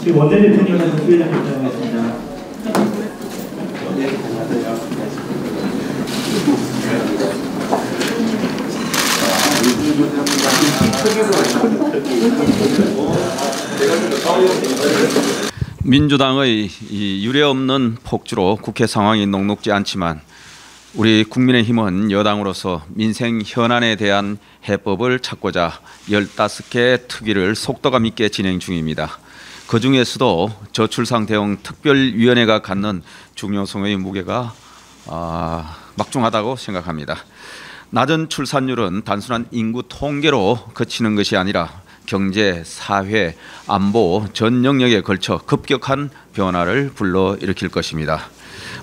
지금 원내대표님께서 수혜장 결정하겠습니다. 민주당의 이 유례없는 폭주로 국회 상황이 녹록지 않지만 우리 국민의힘은 여당으로서 민생 현안에 대한 해법을 찾고자 15개 특위를 속도감 있게 진행 중입니다. 그중에서도 저출산 대응 특별위원회가 갖는 중요성의 무게가 막중하다고 생각합니다. 낮은 출산율은 단순한 인구 통계로 그치는 것이 아니라 경제, 사회, 안보 전 영역에 걸쳐 급격한 변화를 불러일으킬 것입니다.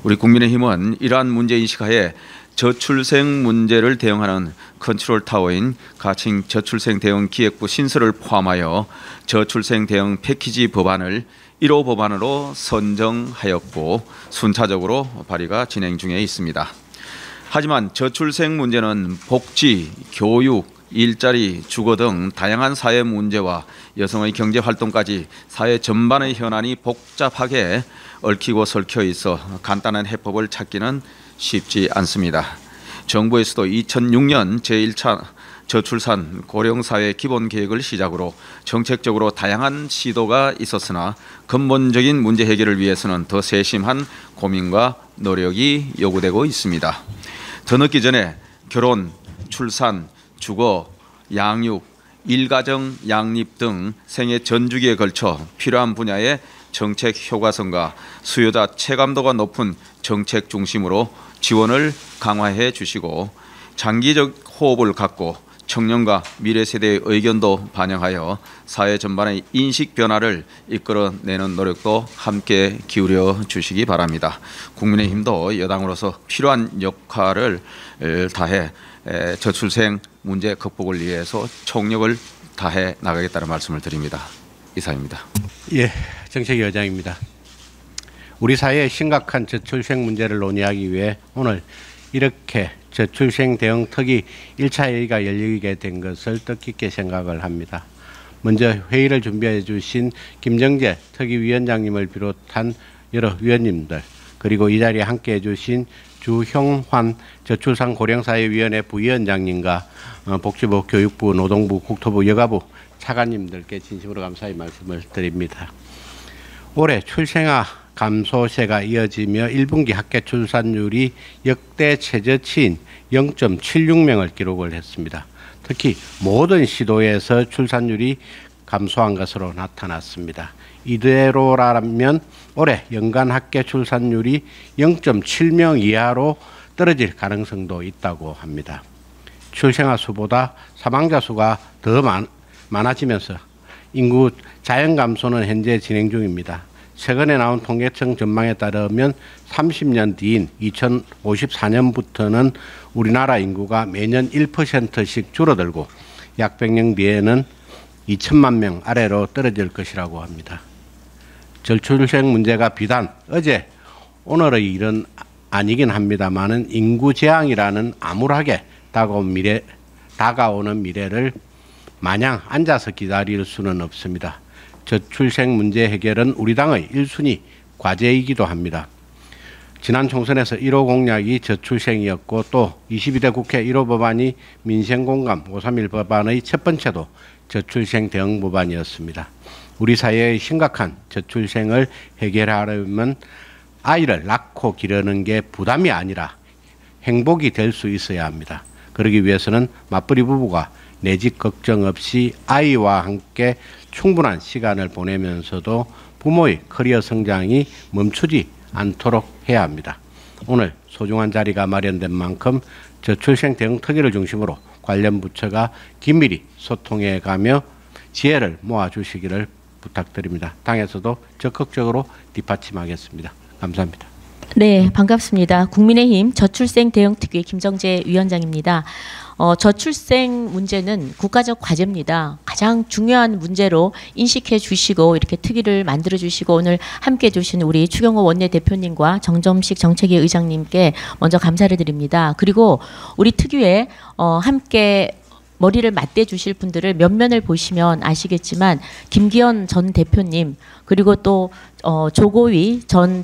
우리 국민의힘은 이러한 문제인식하에 저출생 문제를 대응하는 컨트롤타워인 가칭 저출생 대응 기획부 신설을 포함하여 저출생 대응 패키지 법안을 1호 법안으로 선정하였고 순차적으로 발의가 진행 중에 있습니다. 하지만 저출생 문제는 복지, 교육, 일자리, 주거 등 다양한 사회 문제와 여성의 경제 활동까지 사회 전반의 현안이 복잡하게 얽히고 설켜 있어 간단한 해법을 찾기는 쉽지 않습니다. 정부에서도 2006년 제1차 저출산 고령사회 기본계획을 시작으로 정책적으로 다양한 시도가 있었으나 근본적인 문제 해결을 위해서는 더 세심한 고민과 노력이 요구되고 있습니다. 더 늦기 전에 결혼, 출산, 주거, 양육, 일가정 양립 등 생애 전주기에 걸쳐 필요한 분야의 정책 효과성과 수요자 체감도가 높은 정책 중심으로 지원을 강화해 주시고 장기적 호흡을 갖고 청년과 미래 세대의 의견도 반영하여 사회 전반의 인식 변화를 이끌어내는 노력도 함께 기울여 주시기 바랍니다. 국민의힘도 여당으로서 필요한 역할을 다해 저출생 문제 극복을 위해서 총력을 다해 나가겠다는 말씀을 드립니다. 이상입니다. 예, 정책위 의장입니다. 우리 사회의 심각한 저출생 문제를 논의하기 위해 오늘 이렇게 저출생 대응 특위 1차 회의가 열리게 된 것을 뜻깊게 생각을 합니다. 먼저 회의를 준비해 주신 김정재 특위위원장님을 비롯한 여러 위원님들, 그리고 이 자리에 함께해 주신 주형환 저출산 고령사회위원회 부위원장님과 복지부, 교육부, 노동부, 국토부, 여가부 차관님들께 진심으로 감사의 말씀을 드립니다. 올해 출생아 감소세가 이어지며 1분기 합계 출산율이 역대 최저치인 0.76명을 기록을 했습니다. 특히 모든 시도에서 출산율이 감소한 것으로 나타났습니다. 이대로라면 올해 연간 합계 출산율이 0.7명 이하로 떨어질 가능성도 있다고 합니다. 출생아 수보다 사망자 수가 더 많아지면서 인구 자연 감소는 현재 진행 중입니다. 최근에 나온 통계청 전망에 따르면 30년 뒤인 2054년부터는 우리나라 인구가 매년 1%씩 줄어들고 약 100년 뒤에는 2천만 명 아래로 떨어질 것이라고 합니다. 저출생 문제가 비단 어제 오늘의 일은 아니긴 합니다만은 인구 재앙이라는 암울하게 다가오는 미래를 마냥 앉아서 기다릴 수는 없습니다. 저출생 문제 해결은 우리 당의 1순위 과제이기도 합니다. 지난 총선에서 1호 공약이 저출생이었고 또 22대 국회 1호 법안이 민생공감 531 법안의 첫 번째도 저출생 대응 법안이었습니다. 우리 사회의 심각한 저출생을 해결하려면 아이를 낳고 기르는 게 부담이 아니라 행복이 될 수 있어야 합니다. 그러기 위해서는 맞벌이 부부가 내 집 걱정 없이 아이와 함께 충분한 시간을 보내면서도 부모의 커리어 성장이 멈추지 않도록 해야 합니다. 오늘 소중한 자리가 마련된 만큼 저출생 대응 특위를 중심으로 관련 부처가 긴밀히 소통해 가며 지혜를 모아주시기를 부탁드립니다. 당에서도 적극적으로 뒷받침하겠습니다. 감사합니다. 네, 반갑습니다. 국민의힘 저출생 대응 특위 김정재 위원장입니다. 저출생 문제는 국가적 과제입니다. 가장 중요한 문제로 인식해 주시고 이렇게 특위를 만들어 주시고 오늘 함께 해 주신 우리 추경호 원내대표님과 정점식 정책위 의장님께 먼저 감사를 드립니다. 그리고 우리 특위에 함께 머리를 맞대 주실 분들을 면면을 보시면 아시겠지만 김기현 전 대표님 그리고 또 조고위 전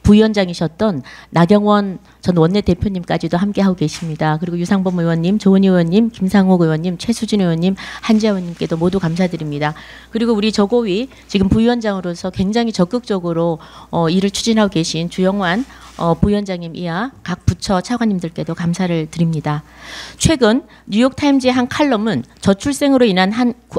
부위원장이셨던 나경원 전 원내대표님까지도 함께하고 계십니다. 그리고 유상범 의원님, 조은희 의원님, 김상욱 의원님, 최수진 의원님, 한지아 의원님께도 모두 감사드립니다. 그리고 우리 조고위 지금 부위원장으로서 굉장히 적극적으로 일을 추진하고 계신 주영환 부위원장님 이하 각 부처 차관님들께도 감사를 드립니다. 최근 뉴욕타임즈의 한 칼럼은 저출생으로 인한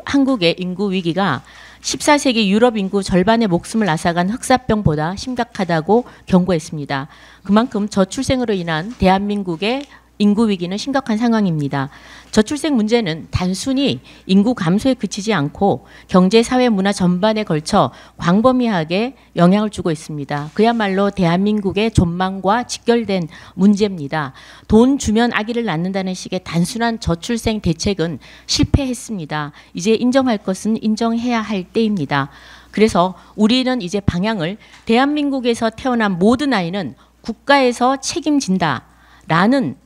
한국의 인구 위기가 14세기 유럽 인구 절반의 목숨을 앗아간 흑사병보다 심각하다고 경고했습니다. 그만큼 저출생으로 인한 대한민국의 인구 위기는 심각한 상황입니다. 저출생 문제는 단순히 인구 감소에 그치지 않고 경제, 사회, 문화 전반에 걸쳐 광범위하게 영향을 주고 있습니다. 그야말로 대한민국의 전망과 직결된 문제입니다. 돈 주면 아기를 낳는다는 식의 단순한 저출생 대책은 실패했습니다. 이제 인정할 것은 인정해야 할 때입니다. 그래서 우리는 이제 방향을 대한민국에서 태어난 모든 아이는 국가에서 책임진다라는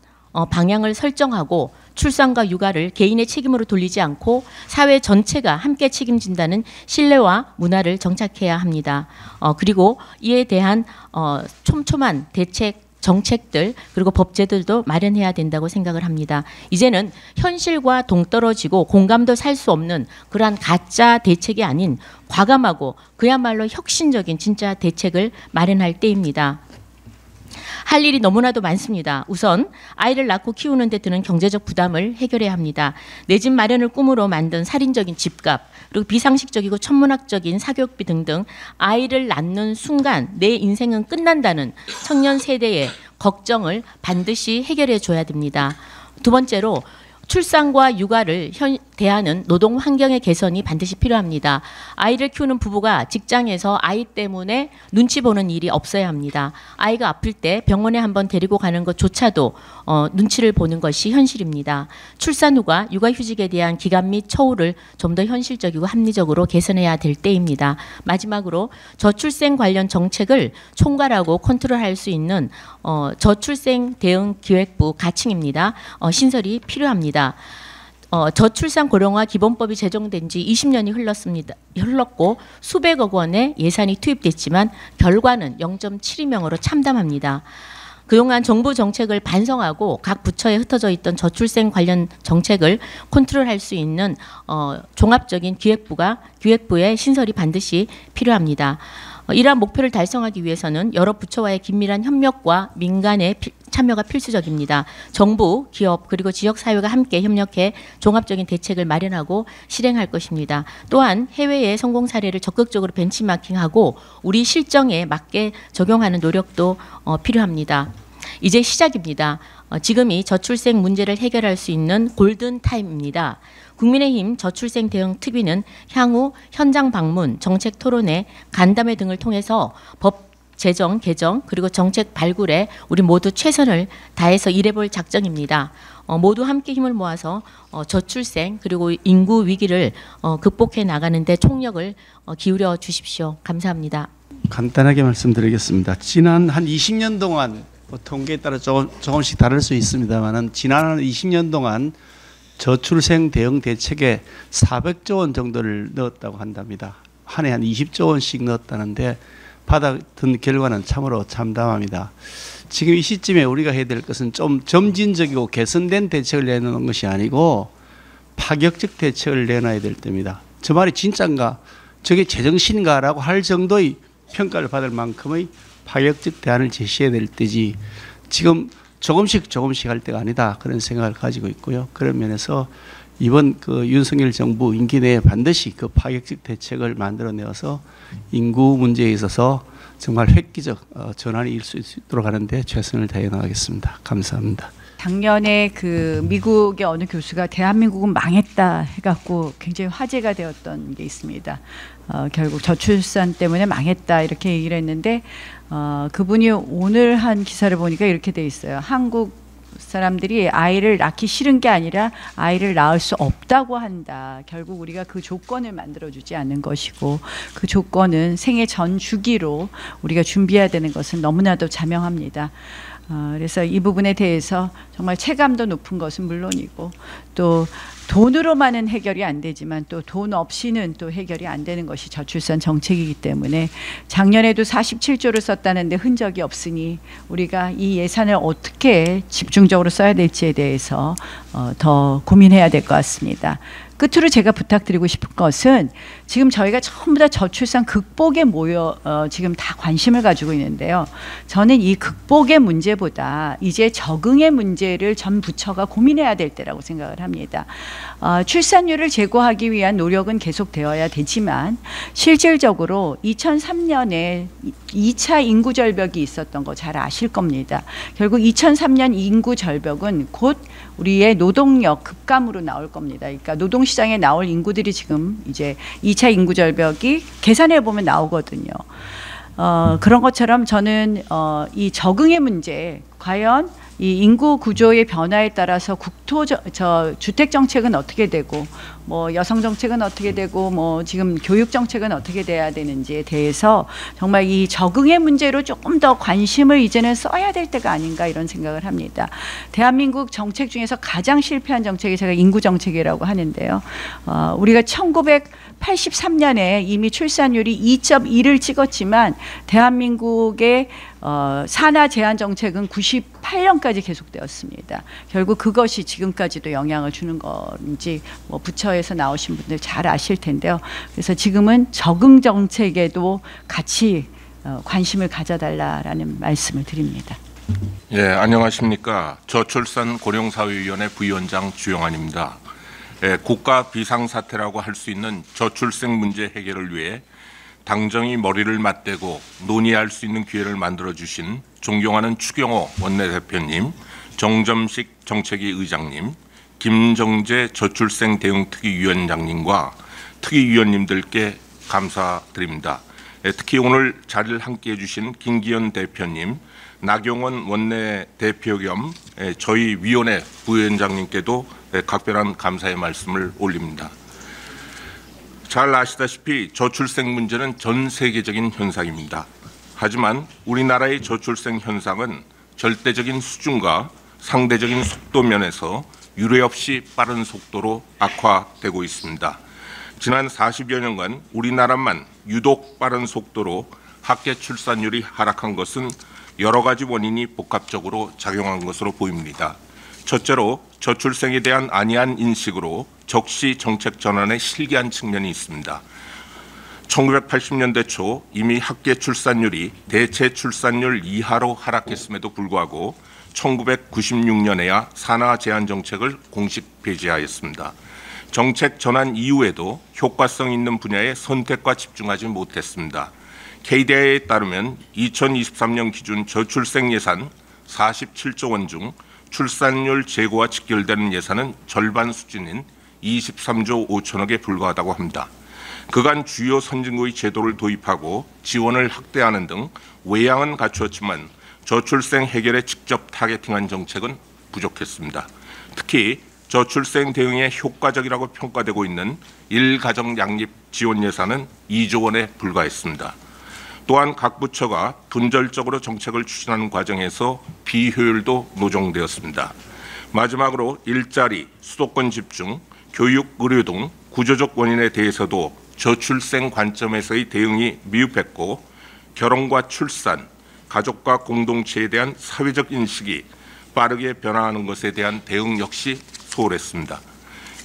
방향을 설정하고 출산과 육아를 개인의 책임으로 돌리지 않고 사회 전체가 함께 책임진다는 신뢰와 문화를 정착해야 합니다. 그리고 이에 대한 촘촘한 대책 정책들 그리고 법제들도 마련해야 된다고 생각을 합니다. 이제는 현실과 동떨어지고 공감도 살 수 없는 그러한 가짜 대책이 아닌 과감하고 그야말로 혁신적인 진짜 대책을 마련할 때입니다. 할 일이 너무나도 많습니다. 우선 아이를 낳고 키우는 데 드는 경제적 부담을 해결해야 합니다. 내 집 마련을 꿈으로 만든 살인적인 집값 그리고 비상식적이고 천문학적인 사교육비 등등 아이를 낳는 순간 내 인생은 끝난다는 청년 세대의 걱정을 반드시 해결해 줘야 됩니다. 두 번째로 출산과 육아를 대하는 노동 환경의 개선이 반드시 필요합니다. 아이를 키우는 부부가 직장에서 아이 때문에 눈치 보는 일이 없어야 합니다. 아이가 아플 때 병원에 한번 데리고 가는 것조차도 눈치를 보는 것이 현실입니다. 출산 후가 육아휴직에 대한 기간 및 처우를 좀 더 현실적이고 합리적으로 개선해야 될 때입니다. 마지막으로 저출생 관련 정책을 총괄하고 컨트롤할 수 있는 저출생 대응 기획부 가칭입니다. 신설이 필요합니다. 저출산 고령화 기본법이 제정된 지 20년이 흘렀고 수백억 원의 예산이 투입됐지만 결과는 0.72명으로 참담합니다. 그동안 정부 정책을 반성하고 각 부처에 흩어져 있던 저출생 관련 정책을 컨트롤할 수 있는 종합적인 기획부의 신설이 반드시 필요합니다. 이러한 목표를 달성하기 위해서는 여러 부처와의 긴밀한 협력과 민간의 참여가 필수적입니다. 정부, 기업 그리고 지역사회가 함께 협력해 종합적인 대책을 마련하고 실행할 것입니다. 또한 해외의 성공 사례를 적극적으로 벤치마킹하고 우리 실정에 맞게 적용하는 노력도 필요합니다. 이제 시작입니다. 지금이 저출생 문제를 해결할 수 있는 골든타임입니다. 국민의힘 저출생 대응 특위는 향후 현장 방문, 정책 토론회, 간담회 등을 통해서 법 제정, 개정 그리고 정책 발굴에 우리 모두 최선을 다해서 일해볼 작정입니다. 모두 함께 힘을 모아서 저출생 그리고 인구 위기를 극복해 나가는 데 총력을 기울여 주십시오. 감사합니다. 간단하게 말씀드리겠습니다. 지난 한 20년 동안 통계에 따라 조금씩 다를 수 있습니다만 지난 20년 동안 저출생 대응 대책에 400조 원 정도를 넣었다고 한답니다. 한 해 한 20조 원씩 넣었다는데 받아든 결과는 참으로 참담합니다. 지금 이 시점에 우리가 해야 될 것은 좀 점진적이고 개선된 대책을 내놓는 것이 아니고 파격적 대책을 내놔야 될 때입니다. 저 말이 진짜인가? 저게 제정신인가라고 할 정도의 평가를 받을 만큼의 파격적 대안을 제시해야 될 때지 지금 조금씩 할 때가 아니다 그런 생각을 가지고 있고요. 그런 면에서 이번 그 윤석열 정부 임기 내에 반드시 그 파격적 대책을 만들어내어서 인구 문제에 있어서 정말 획기적 전환이 일 수 있도록 하는데 최선을 다해 나가겠습니다. 감사합니다. 작년에 그 미국의 어느 교수가 대한민국은 망했다 해갖고 굉장히 화제가 되었던 게 있습니다. 결국 저출산 때문에 망했다 이렇게 얘기를 했는데 그분이 오늘 한 기사를 보니까 이렇게 돼 있어요. 한국 사람들이 아이를 낳기 싫은 게 아니라 아이를 낳을 수 없다고 한다. 결국 우리가 그 조건을 만들어주지 않는 것이고 그 조건은 생애 전 주기로 우리가 준비해야 되는 것은 너무나도 자명합니다. 그래서 이 부분에 대해서 정말 체감도 높은 것은 물론이고 또 돈으로만은 해결이 안 되지만 또 돈 없이는 또 해결이 안 되는 것이 저출산 정책이기 때문에 작년에도 47조를 썼다는데 흔적이 없으니 우리가 이 예산을 어떻게 집중적으로 써야 될지에 대해서 더 고민해야 될 것 같습니다. 끝으로 제가 부탁드리고 싶은 것은 지금 저희가 전부 다 저출산 극복에 지금 다 관심을 가지고 있는데요. 저는 이 극복의 문제보다 이제 적응의 문제를 전 부처가 고민해야 될 때라고 생각을 합니다. 출산율을 제고하기 위한 노력은 계속되어야 되지만 실질적으로 2003년에 2차 인구 절벽이 있었던 거 잘 아실 겁니다. 결국 2003년 인구 절벽은 곧 우리의 노동력 급감으로 나올 겁니다. 그러니까 노동시장에 나올 인구들이 지금 이제 2차 인구 절벽이 계산해 보면 나오거든요. 그런 것처럼 저는 이 적응의 문제, 과연 이 인구 구조의 변화에 따라서 주택 정책은 어떻게 되고 뭐 여성 정책은 어떻게 되고 뭐 지금 교육 정책은 어떻게 돼야 되는지에 대해서 정말 이 적응의 문제로 조금 더 관심을 이제는 써야 될 때가 아닌가 이런 생각을 합니다. 대한민국 정책 중에서 가장 실패한 정책이 제가 인구 정책이라고 하는데요. 우리가 1983년에 이미 출산율이 2.2를 찍었지만 대한민국의 산하 제한 정책은 98년까지 계속되었습니다. 결국 그것이 지금까지도 영향을 주는 건지 뭐 부처에서 나오신 분들 잘 아실 텐데요. 그래서 지금은 적응 정책에도 같이 관심을 가져달라라는 말씀을 드립니다. 예, 안녕하십니까. 저출산 고령사회위원회 부위원장 주영환입니다. 국가 비상사태라고 할 수 있는 저출생 문제 해결을 위해 당정이 머리를 맞대고 논의할 수 있는 기회를 만들어주신 존경하는 추경호 원내대표님, 정점식 정책위 의장님, 김정재 저출생 대응특위위원장님과 특위위원님들께 감사드립니다. 특히 오늘 자리를 함께해 주신 김기현 대표님, 나경원 원내대표 겸 저희 위원회 부위원장님께도 각별한 감사의 말씀을 올립니다. 잘 아시다시피 저출생 문제는 전 세계적인 현상입니다. 하지만 우리나라의 저출생 현상은 절대적인 수준과 상대적인 속도 면에서 유례없이 빠른 속도로 악화되고 있습니다. 지난 40여 년간 우리나라만 유독 빠른 속도로 학계 출산율이 하락한 것은 여러 가지 원인이 복합적으로 작용한 것으로 보입니다. 첫째로 저출생에 대한 안이한 인식으로 적시 정책 전환에 실기한 측면이 있습니다. 1980년대 초 이미 학계 출산율이 대체 출산율 이하로 하락했음에도 불구하고 1996년에야 산하 제한 정책을 공식 폐지하였습니다. 정책 전환 이후에도 효과성 있는 분야에 선택과 집중하지 못했습니다. KDI에 따르면 2023년 기준 저출생 예산 47조 원 중 출산율 제고와 직결되는 예산은 절반 수준인 23조 5천억에 불과하다고 합니다. 그간 주요 선진국의 제도를 도입하고 지원을 확대하는 등 외양은 갖추었지만 저출생 해결에 직접 타겟팅한 정책은 부족했습니다. 특히 저출생 대응에 효과적이라고 평가되고 있는 일가정 양립 지원 예산은 2조 원에 불과했습니다. 또한 각 부처가 분절적으로 정책을 추진하는 과정에서 비효율도 노정되었습니다. 마지막으로 일자리, 수도권 집중, 교육, 의료 등 구조적 원인에 대해서도 저출생 관점에서의 대응이 미흡했고 결혼과 출산, 가족과 공동체에 대한 사회적 인식이 빠르게 변화하는 것에 대한 대응 역시 소홀했습니다.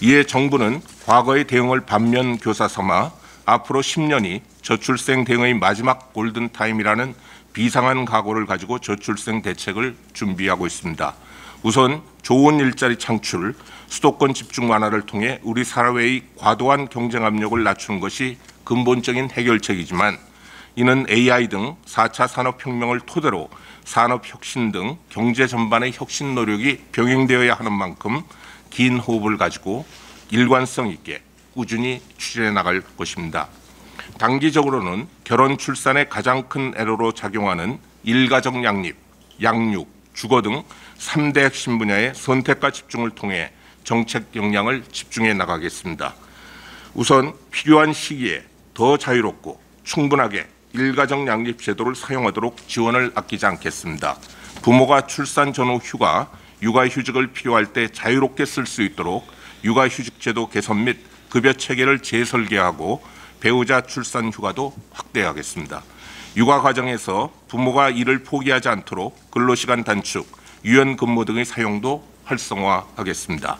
이에 정부는 과거의 대응을 반면교사 삼아 앞으로 10년이 저출생 대응의 마지막 골든타임이라는 비상한 각오를 가지고 저출생 대책을 준비하고 있습니다. 우선 좋은 일자리 창출, 수도권 집중 완화를 통해 우리 사회의 과도한 경쟁 압력을 낮추는 것이 근본적인 해결책이지만 이는 AI 등 4차 산업혁명을 토대로 산업혁신 등 경제 전반의 혁신 노력이 병행되어야 하는 만큼 긴 호흡을 가지고 일관성 있게 꾸준히 추진해 나갈 것입니다. 단기적으로는 결혼 출산의 가장 큰 애로로 작용하는 일가정 양립, 양육, 주거 등 3대 핵심 분야의 선택과 집중을 통해 정책 역량을 집중해 나가겠습니다. 우선 필요한 시기에 더 자유롭고 충분하게 일가정 양립 제도를 사용하도록 지원을 아끼지 않겠습니다. 부모가 출산 전후 휴가, 육아휴직을 필요할 때 자유롭게 쓸 수 있도록 육아휴직 제도 개선 및 급여 체계를 재설계하고 배우자 출산 휴가도 확대하겠습니다. 육아 과정에서 부모가 일을 포기하지 않도록 근로시간 단축, 유연 근무 등의 사용도 활성화하겠습니다.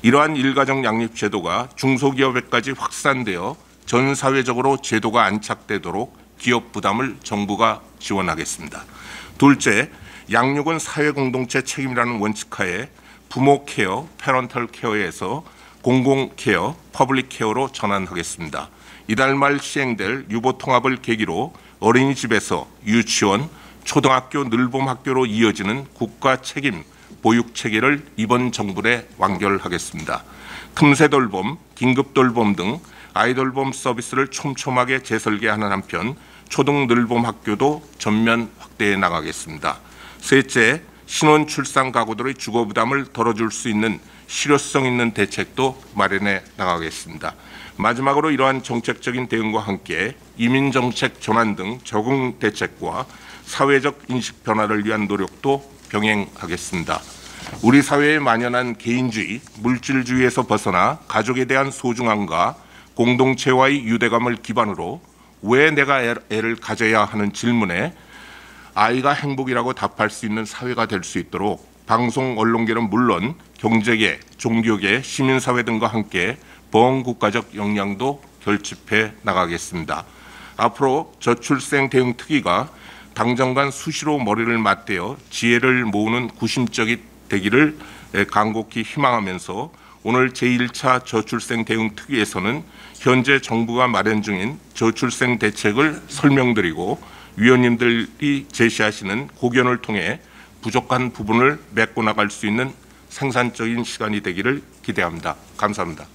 이러한 일가정 양립 제도가 중소기업에까지 확산되어 전 사회적으로 제도가 안착되도록 기업 부담을 정부가 지원하겠습니다. 둘째, 양육은 사회 공동체 책임이라는 원칙하에 부모 케어, 패런털 케어에서 공공 케어, 퍼블릭 케어로 전환하겠습니다. 이달 말 시행될 유보 통합을 계기로 어린이집에서 유치원, 초등학교, 늘봄 학교로 이어지는 국가 책임 보육 체계를 이번 정부 내 완결하겠습니다. 틈새 돌봄, 긴급 돌봄 등 아이돌봄 서비스를 촘촘하게 재설계하는 한편 초등 늘봄 학교도 전면 확대해 나가겠습니다. 셋째, 신혼 출산 가구들의 주거 부담을 덜어줄 수 있는 실효성 있는 대책도 마련해 나가겠습니다. 마지막으로 이러한 정책적인 대응과 함께 이민정책 전환 등 적응 대책과 사회적 인식 변화를 위한 노력도 병행하겠습니다. 우리 사회에 만연한 개인주의, 물질주의에서 벗어나 가족에 대한 소중함과 공동체와의 유대감을 기반으로 왜 내가 애를 가져야 하는 질문에 아이가 행복이라고 답할 수 있는 사회가 될 수 있도록 방송 언론계는 물론 경제계, 종교계, 시민사회 등과 함께 범국가적 역량도 결집해 나가겠습니다. 앞으로 저출생 대응 특위가 당정간 수시로 머리를 맞대어 지혜를 모으는 구심적이 되기를 간곡히 희망하면서 오늘 제1차 저출생 대응 특위에서는 현재 정부가 마련 중인 저출생 대책을 설명드리고 위원님들이 제시하시는 고견을 통해 부족한 부분을 메꿔 나갈 수 있는 생산적인 시간이 되기를 기대합니다. 감사합니다.